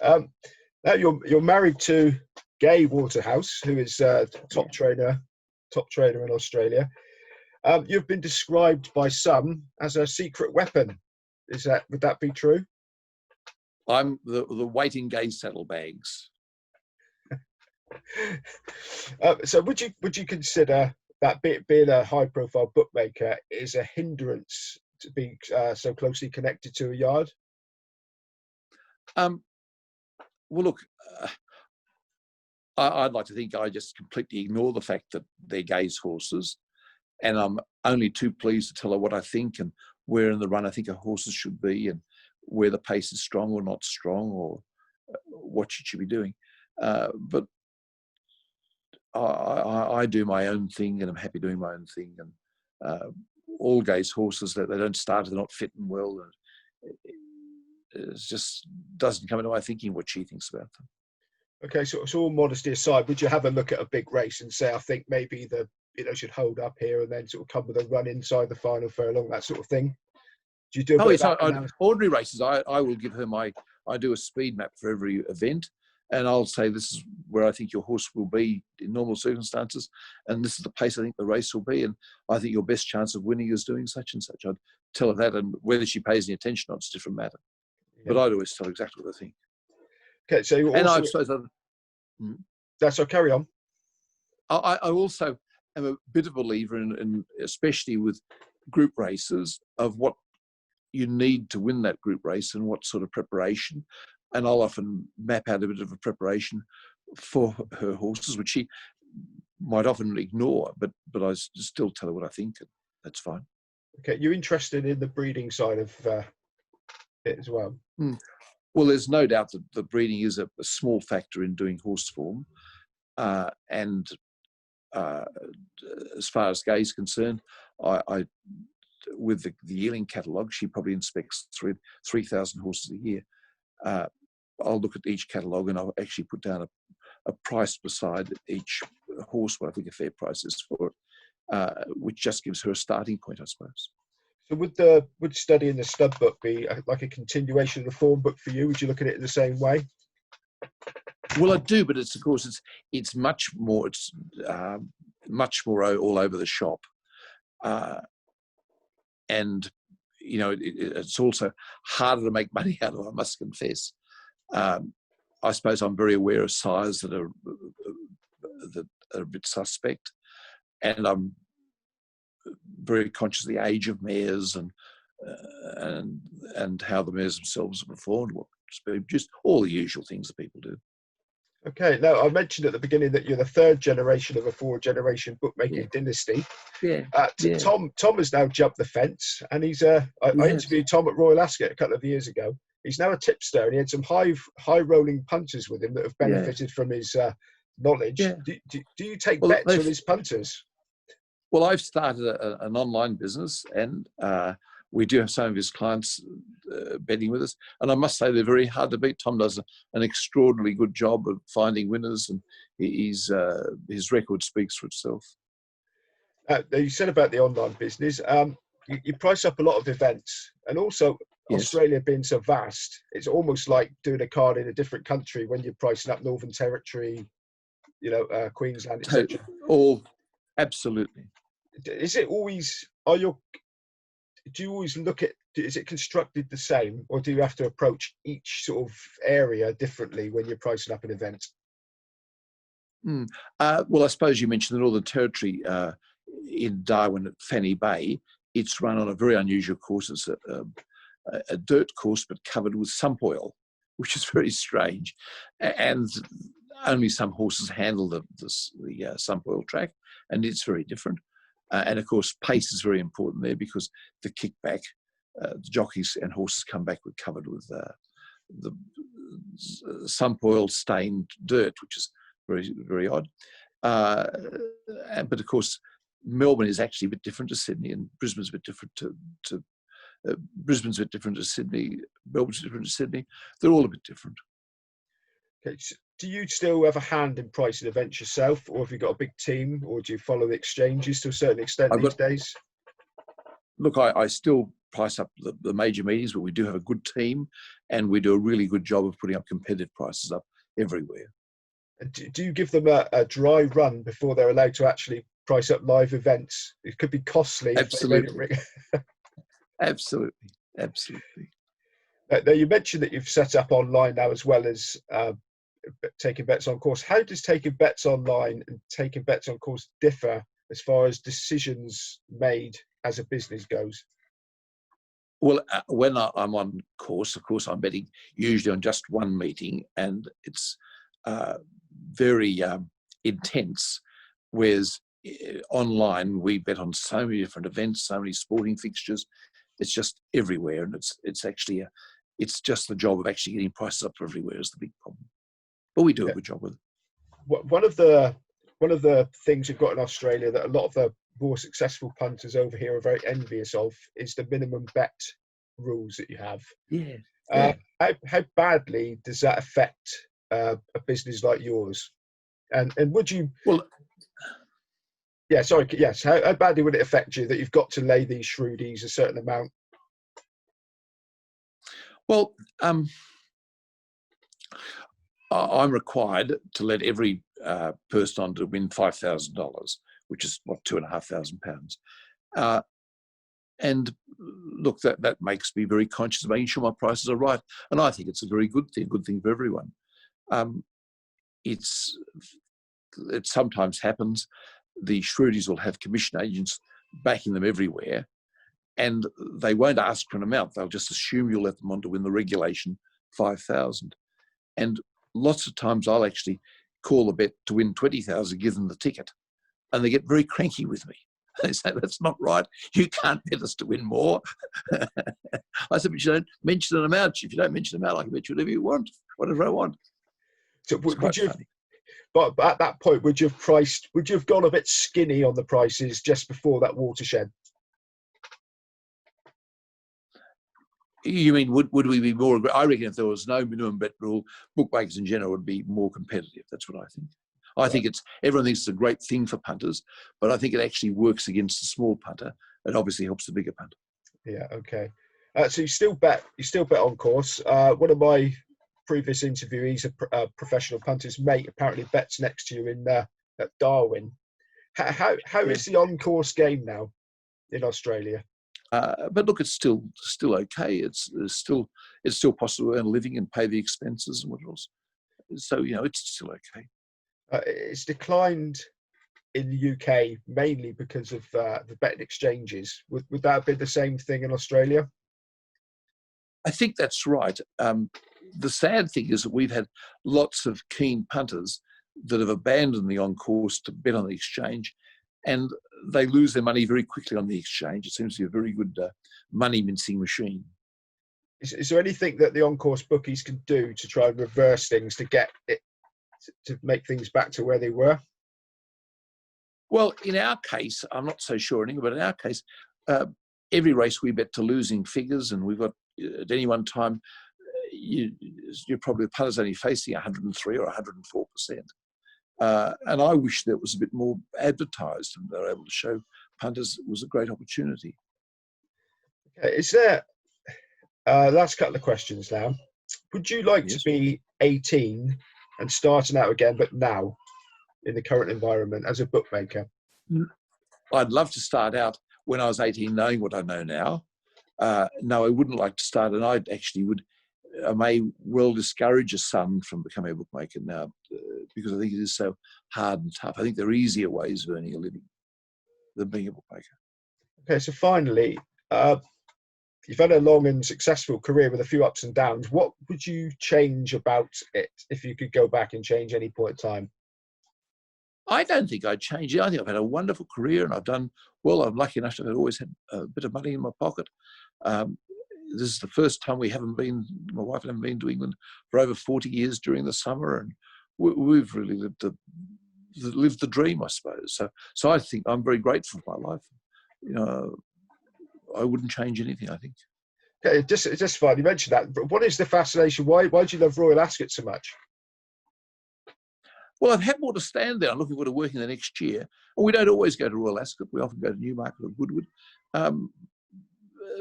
Um, Now you're married to Gay Waterhouse, who is top trainer in Australia. You've been described by some as a secret weapon. Would that be true? I'm the waiting gay saddlebags. So would you consider that being a high profile bookmaker is a hindrance to be so closely connected to a yard? Well, look, I'd like to think I just completely ignore the fact that they're Gay's horses, and I'm only too pleased to tell her what I think and where in the run I think her horses should be, and where the pace is strong or not strong, or what she should be doing. But I do my own thing, and I'm happy doing my own thing. And all Gay's horses, that they don't start, they're not fit and well. And it just doesn't come into my thinking what she thinks about them. Okay, so all modesty aside, would you have a look at a big race and say, I think maybe should hold up here, and then sort of come with a run inside the final furlong, that sort of thing? Do you do? Ordinary races, I will give her I do a speed map for every event, and I'll say this is where I think your horse will be in normal circumstances, and this is the pace I think the race will be, and I think your best chance of winning is doing such and such. I'd tell her that, and whether she pays any attention or not, it's a different matter. Yeah. But I'd always tell her exactly what I think. Okay, so you also... So carry on. I also am a bit of a believer in, especially with group races, of what you need to win that group race and what sort of preparation. And I'll often map out a bit of a preparation for her horses, which she might often ignore, but I still tell her what I think, and that's fine. Okay, you're interested in the breeding side of it as well? Well, there's no doubt that the breeding is a small factor in doing horse form. And as far as Gay's concerned, I with the yearling catalogue, she probably inspects 3,000 horses a year. I'll look at each catalogue, and I'll actually put down a price beside each horse, what I think a fair price is for it, which just gives her a starting point, I suppose. So would studying the stud book be like a continuation of the form book for you? Would you look at it in the same way? Well, I do, but it's much more. It's much more all over the shop, and it's also harder to make money out of, I must confess. I suppose I'm very aware of sires that are a bit suspect, and I'm very conscious of the age of mares and how the mares themselves are performed, what's been produced, all the usual things that people do. Okay, now I mentioned at the beginning that you're the third generation of a four-generation bookmaking dynasty. Yeah. Tom has now jumped the fence, and he's I interviewed Tom at Royal Ascot a couple of years ago. He's now a tipster, and he had some high rolling punters with him that have benefited from his knowledge. Yeah. Do you take bets on his punters? Well, I've started an online business, and we do have some of his clients betting with us. And I must say they're very hard to beat. Tom does an extraordinarily good job of finding winners, and his record speaks for itself. You said about the online business. You price up a lot of events, and also Australia being so vast, it's almost like doing a card in a different country when you're pricing up Northern Territory, Queensland, etc. All absolutely. Is it always? Do you always look at? Is it constructed the same, or do you have to approach each sort of area differently when you're pricing up an event? Well, I suppose you mentioned the Northern Territory in Darwin at Fanny Bay. It's run on a very unusual course. It's a dirt course, but covered with sump oil, which is very strange. And only some horses handle the sump oil track, and it's very different. And of course, pace is very important there, because the kickback, the jockeys and horses come back covered with the sump oil stained dirt, which is very, very odd. But of course, Melbourne is actually a bit different to Sydney, and Brisbane's a bit different to Brisbane's a bit different to Sydney. Melbourne's different to Sydney. They're all a bit different. Okay. Do you still have a hand in pricing events yourself, or have you got a big team, or do you follow the exchanges to a certain extent these days? Look, I still price up the major meetings, but we do have a good team, and we do a really good job of putting up competitive prices up everywhere. Do you give them a dry run before they're allowed to actually price up live events? It could be costly. Absolutely. Absolutely. Absolutely. Now, you mentioned that you've set up online now as well as taking bets on course. How does taking bets online and taking bets on course differ as far as decisions made as a business goes? Well, when I'm on course, of course, I'm betting usually on just one meeting, and it's very intense. Whereas online, we bet on so many different events, so many sporting fixtures. It's just everywhere, and it's actually it's just the job of actually getting prices up everywhere is the big problem. But we do a good job with it. One of the things you've got in Australia that a lot of the more successful punters over here are very envious of is the minimum bet rules that you have. Yeah. How badly does that affect a business like yours? And would you? Well, yeah, sorry. Yes. How badly would it affect you that you've got to lay these shrewdies a certain amount? Well, I'm required to let every person on to win $5,000, which is what, £2,500. And look, that makes me very conscious of making sure my prices are right, and I think it's a very good thing for everyone. It sometimes happens. The shrewdies will have commission agents backing them everywhere, and they won't ask for an amount. They'll just assume you'll let them on to win the regulation 5,000. And lots of times I'll actually call a bet to win 20,000, give them the ticket, and they get very cranky with me. They say, that's not right. You can't bet us to win more. I said, but you don't mention an amount. If you don't mention an amount, I can bet you whatever you want, whatever I want. So would you? But at that point, would you have gone a bit skinny on the prices just before that watershed? You mean, would we be more? I reckon if there was no minimum bet rule, bookmakers in general would be more competitive. That's what I think. I think everyone thinks it's a great thing for punters, but I think it actually works against the small punter. It obviously helps the bigger punter. Yeah. Okay. So you still bet on course. One of my previous interviewees, a professional punter's mate, apparently bets next to you at Darwin. How is the on-course game now in Australia? But look, it's still okay. It's still possible to earn a living and pay the expenses and what else. So it's still okay. It's declined in the UK mainly because of the betting exchanges. Would that have been the same thing in Australia? I think that's right. The sad thing is that we've had lots of keen punters that have abandoned the on-course to bet on the exchange, and they lose their money very quickly on the exchange. It seems to be a very good money-mincing machine. Is there anything that the on-course bookies can do to try and reverse things to get it to make things back to where they were? Well, in our case, I'm not so sure anymore, but in our case, every race we bet to losing figures, and we've got at any one time, you're probably the punter's only facing 103 or 104%. And I wish that was a bit more advertised and they're able to show punters it was a great opportunity. Okay, is there, last couple of questions now. Would you like to be 18 and starting out again, but now in the current environment as a bookmaker? I'd love to start out when I was 18, knowing what I know now. No, I wouldn't like to start, and I may well discourage a son from becoming a bookmaker now because I think it is so hard and tough. I think there are easier ways of earning a living than being a bookmaker. Okay, so finally, you've had a long and successful career with a few ups and downs. What would you change about it if you could go back and change any point in time? I don't think I'd change it. I think I've had a wonderful career and I've done well. I'm lucky enough to have always had a bit of money in my pocket. This is the first time my wife and I haven't been to England for over 40 years during the summer, and we've really lived the dream, I suppose. So I think I'm very grateful for my life. I wouldn't change anything, I think. Okay, just fine. You mentioned that. What is the fascination? Why do you love Royal Ascot so much? Well, I've had more to stand there. I'm looking forward to working the next year. And we don't always go to Royal Ascot. We often go to Newmarket or Goodwood.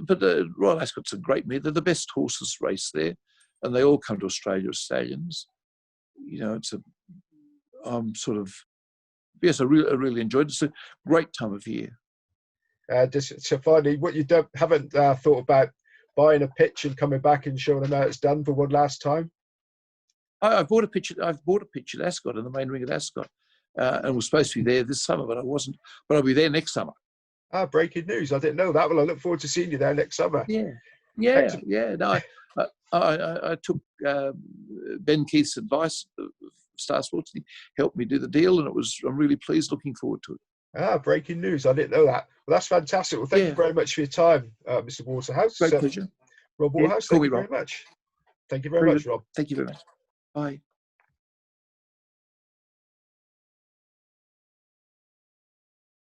but Royal Ascot's a great mare. They're the best horses race there, and they all come to Australia as stallions. You know, yes, I really enjoyed it. It's a great time of year. Just so finally, what you haven't thought about buying a pitch and coming back and showing them how it's done for one last time? I've bought a pitch at Ascot, in the main ring at Ascot, and was supposed to be there this summer, but I wasn't. But I'll be there next summer. Breaking news! I didn't know that. Well, I look forward to seeing you there next summer. Yeah. No, I took Ben Keith's advice, Star Sports. He helped me do the deal, and I'm really pleased. Looking forward to it. Breaking news! I didn't know that. Well, that's fantastic. Well, thank you very much for your time, Mr. Waterhouse. Great pleasure. Rob Waterhouse, thank you very much. Thank you very much, Rob. Thank you very much. Bye.